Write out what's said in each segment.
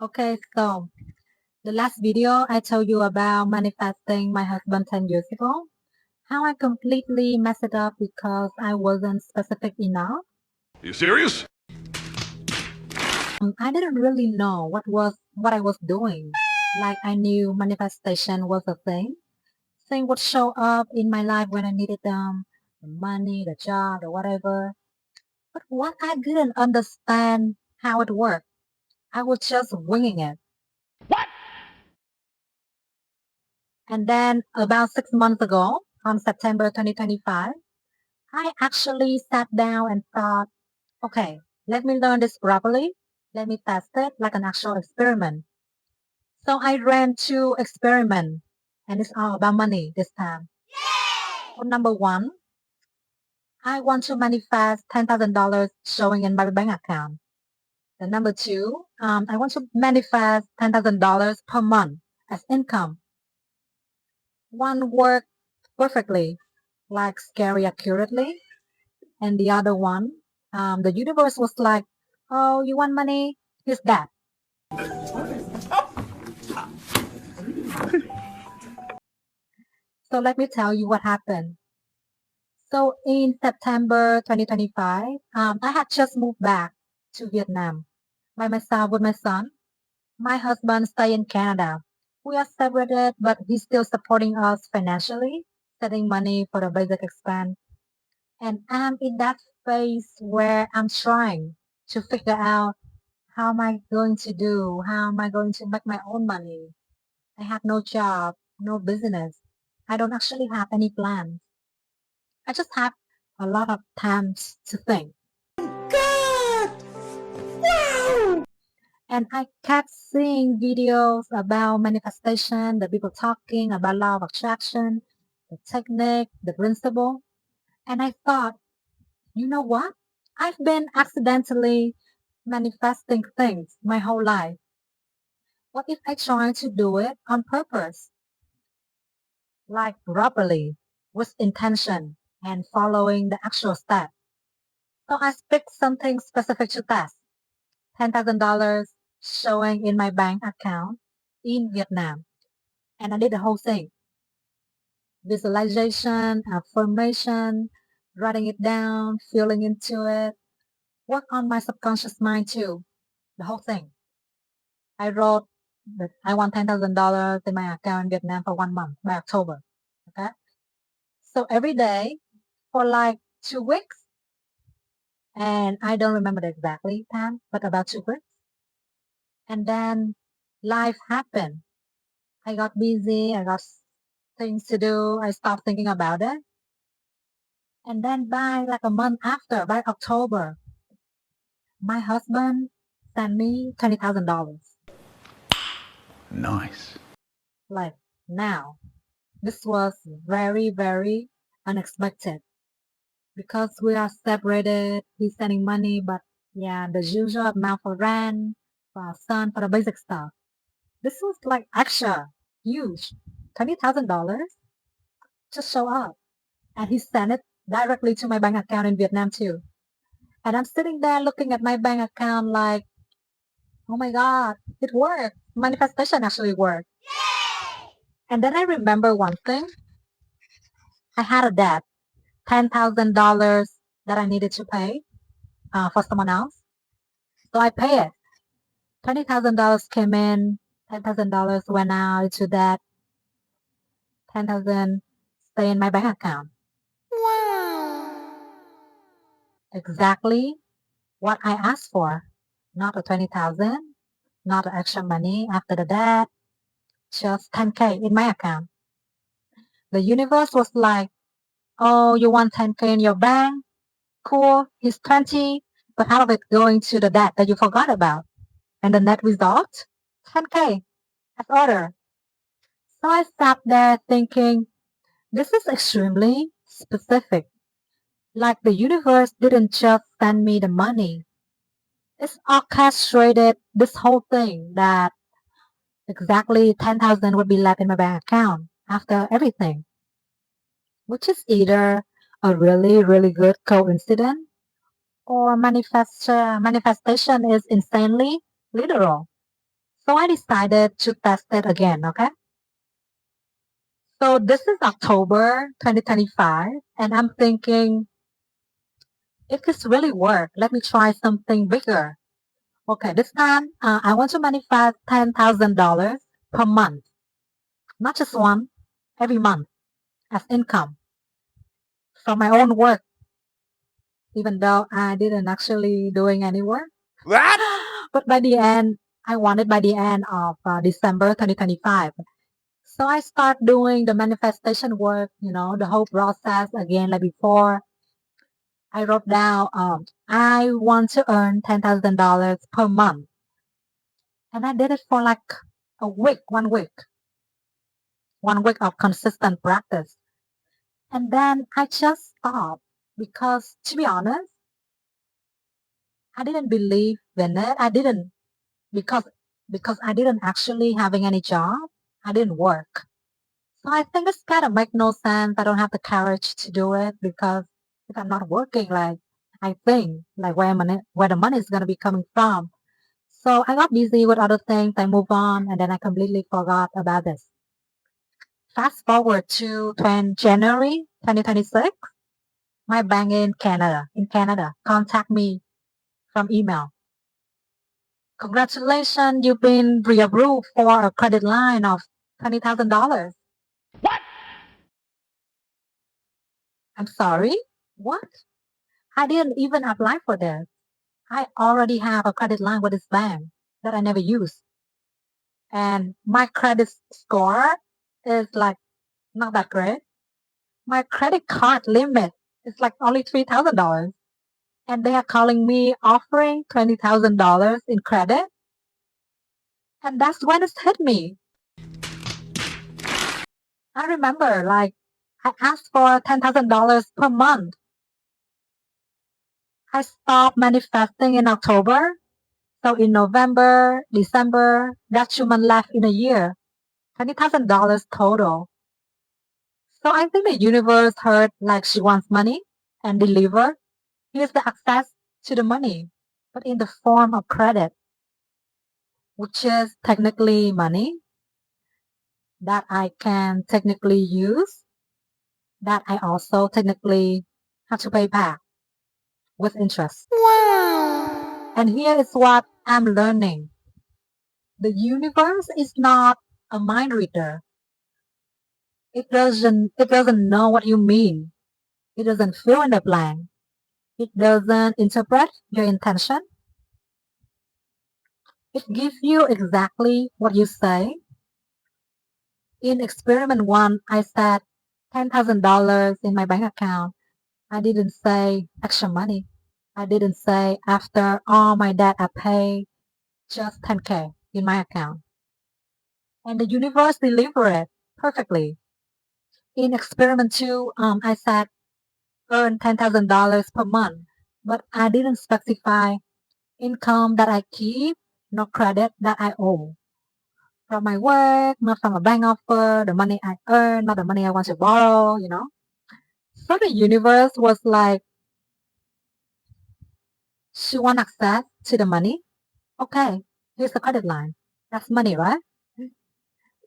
Okay, so the last video I told you about manifesting my husband 10 years ago, how I completely messed it up because I wasn't specific enough. Are you serious? I didn't really know what I was doing. Like I knew manifestation was a thing would show up in my life when I needed them, the money, the job, or whatever. But what I didn't understand how it worked, I was just winging it. And then about 6 months ago, on September 2025, I actually sat down and thought, okay, let me learn this properly. Let me test it like an actual experiment. So I ran two experiments, and it's all about money this time. So number one, I want to manifest $10,000 showing in my bank account. The number two, I want to manifest $10,000 per month as income. One worked perfectly, like scary accurately, and the other one, the universe was like, "Oh, you want money? Here's that." So let me tell you what happened. So in September 2025, I had just moved back to Vietnam by myself with my son. My husband stay in Canada. We are separated, but he's still supporting us financially, setting money for the basic expense. And I'm in that phase where I'm trying to figure out how am I going to do? How am I going to make my own money? I have no job, no business. I don't actually have any plans. I just have a lot of time to think. God! Wow! And I kept seeing videos about manifestation, the people talking about law of attraction, the technique, the principle. And I thought, you know what? I've been accidentally manifesting things my whole life. What if I try to do it on purpose, like properly, with intention, and following the actual step? So I picked something specific to test. $10,000 showing in my bank account in Vietnam. And I did the whole thing. Visualization, affirmation, writing it down, feeling into it. Work on my subconscious mind too. The whole thing. I wrote that I want $10,000 in my account in Vietnam for 1 month by October. Okay. So every day for like 2 weeks, and I don't remember the exactly time, but about 2 weeks. And then life happened. I got busy. I got things to do. I stopped thinking about it. And then by like a month after, by October, my husband sent me $20,000. Nice. Like now, this was very, very unexpected because we are separated. He's sending money, but yeah, the usual amount for rent, for our son, for the basic stuff. This was like extra, huge, $20,000 to show up. And he sent it directly to my bank account in Vietnam too. And I'm sitting there looking at my bank account like, oh my God, it worked. Manifestation actually worked. And then I remember one thing. I had a debt, $10,000 that I needed to pay for someone else. So I pay it. $20,000 came in, $10,000 went out to that, 10,000 stay in my bank account. Wow! Exactly what I asked for. Not the 20,000, not the extra money after the debt, just 10K in my account. The universe was like, oh, you want 10K in your bank? Cool, he's 20, but out of it going to the debt that you forgot about. And the net result? 10K as order. So I sat there thinking, this is extremely specific. Like the universe didn't just send me the money. It's orchestrated this whole thing that exactly 10,000 would be left in my bank account after everything, which is either a really, really good coincidence or manifestation is insanely literal. So I decided to test it again, okay? So this is October 2025, and I'm thinking, if this really work, let me try something bigger. Okay, this time I want to manifest $10,000 per month, not just one, every month as income from my own work, even though I didn't actually doing any work. What? But by the end, I want it by the end of December 2025. So I start doing the manifestation work, the whole process again like before. I wrote down, I want to earn $10,000 per month. And I did it for like a week, 1 week, 1 week of consistent practice. And then I just stopped because, to be honest, I didn't believe in it. I didn't because I didn't actually having any job. I didn't work. So I think it's kind of make no sense. I don't have the courage to do it because if I'm not working, like I think like where the money is gonna be coming from. So I got busy with other things. I moved on, and then I completely forgot about this. Fast forward to January 2026, my bank in Canada, contact me from email. Congratulations, you've been pre-approved for a credit line of $20,000. I'm sorry? What? I didn't even apply for this. I already have a credit line with this bank that I never use. And my credit score is like not that great. My credit card limit is like only $3,000. And they are calling me offering $20,000 in credit. And that's when it hit me. I remember like I asked for $10,000 per month. I stopped manifesting in October. So in November, December, that's 2 months left in a year. $20,000 total. So I think the universe heard like she wants money and deliver. Here's the access to the money, but in the form of credit, which is technically money that I can technically use, that I also technically have to pay back with interest. Wow. And here is what I'm learning. The universe is not a mind reader. It doesn't know what you mean. It doesn't fill in the blank. It doesn't interpret your intention. It gives you exactly what you say. In experiment one, I said $10,000 in my bank account. I didn't say extra money. I didn't say after all my debt I pay just 10K in my account. And the universe delivered it perfectly. In experiment two, I said earn $10,000 per month, but I didn't specify income that I keep, no credit that I owe. From my work, not from a bank offer, the money I earn, not the money I want to borrow. So the universe was like, she want access to the money? Okay, here's the credit line. That's money, right?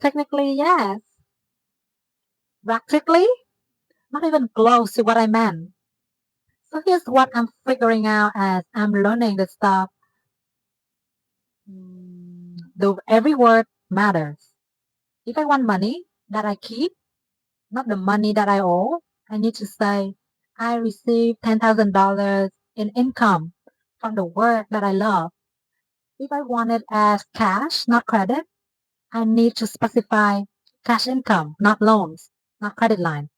Technically, yes. Practically, not even close to what I meant. So here's what I'm figuring out as I'm learning this stuff. The every word matters. If I want money that I keep, not the money that I owe, I need to say, I received $10,000 in income from the work that I love. If I want it as cash, not credit, I need to specify cash income, not loans, not credit line.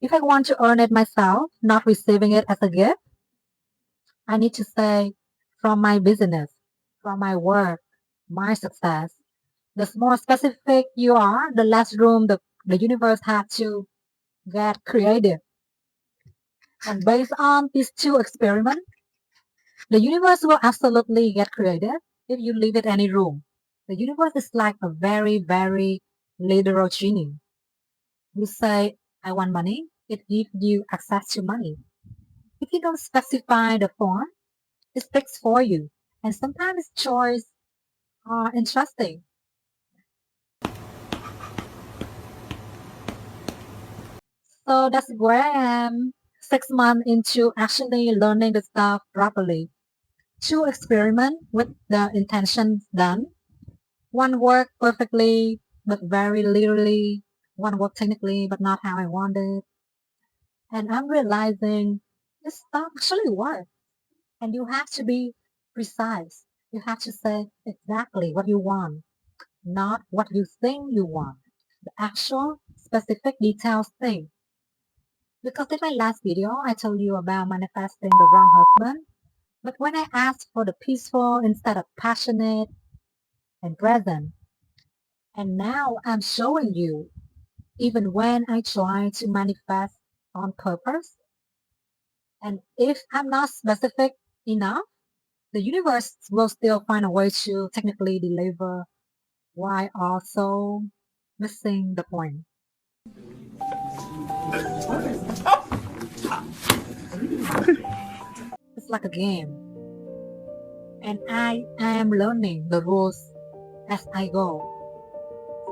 If I want to earn it myself, not receiving it as a gift, I need to say from my business, from my work, my success. The more specific you are, the less room the universe has to get creative. And based on these two experiments, the universe will absolutely get creative if you leave it any room. The universe is like a very, very literal genie. You say, I want money, it gives you access to money. If you don't specify the form, it speaks for you. And sometimes choice are interesting. So that's where I am, 6 months into actually learning the stuff properly. 2 experiments with the intentions done. One worked perfectly, but very literally. One worked technically, but not how I wanted. And I'm realizing this stuff actually works. And you have to be precise. You have to say exactly what you want, not what you think you want. The actual specific details thing. Because in my last video, I told you about manifesting the wrong husband. But when I asked for the peaceful instead of passionate and present, and now I'm showing you, even when I try to manifest on purpose, and if I'm not specific enough, the universe will still find a way to technically deliver while also missing the point. It's like a game, and I am learning the rules as I go.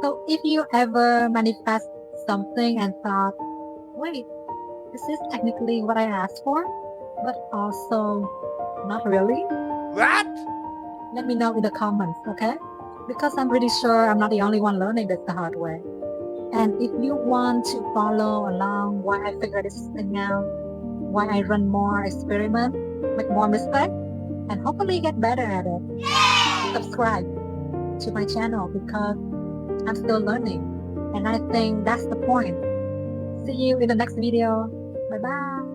So if you ever manifest something and thought, wait, this is technically what I asked for, but also not really, What? let me know in the comments, okay? Because I'm pretty sure I'm not the only one learning this the hard way. And if you want to follow along why I figure this thing out, why I run more experiments, make more mistakes, and hopefully get better at it, subscribe to my channel because I'm still learning. And I think that's the point. See you in the next video. Bye bye.